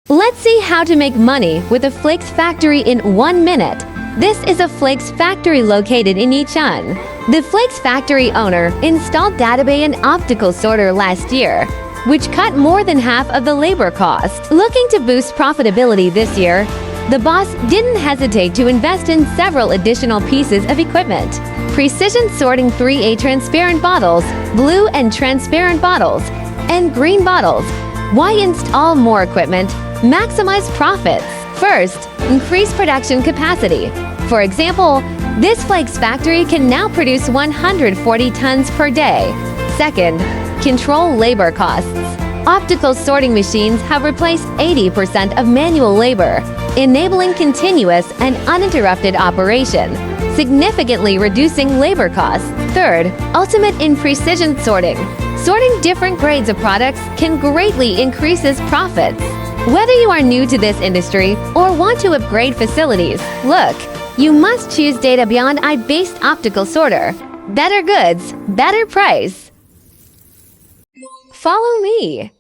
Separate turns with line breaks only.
Let's see how to make money with a flakes factory in 1 minute. This is a flakes factory located in Yichun. The flakes factory owner installed DataBeyond Optical sorter last year, which cut more than half of the labor cost. Looking to boost profitability this year, the boss didn't hesitate to invest in several additional pieces of equipment. Precision sorting 3A transparent bottles, blue and transparent bottles, and green bottles. Why install more equipment? Maximize profits. First, increase production capacity. For example, this flakes factory can now produce 140 tons per day. Second, control labor costs. Optical sorting machines have replaced 80% of manual labor, enabling continuous and uninterrupted operation, significantly reducing labor costs. Third, ultimate in precision sorting. Sorting different grades of products can greatly increases profits. Whether you are new to this industry or want to upgrade facilities, look, you must choose DataBeyond AI-based optical sorter. Better goods, better price. Follow me.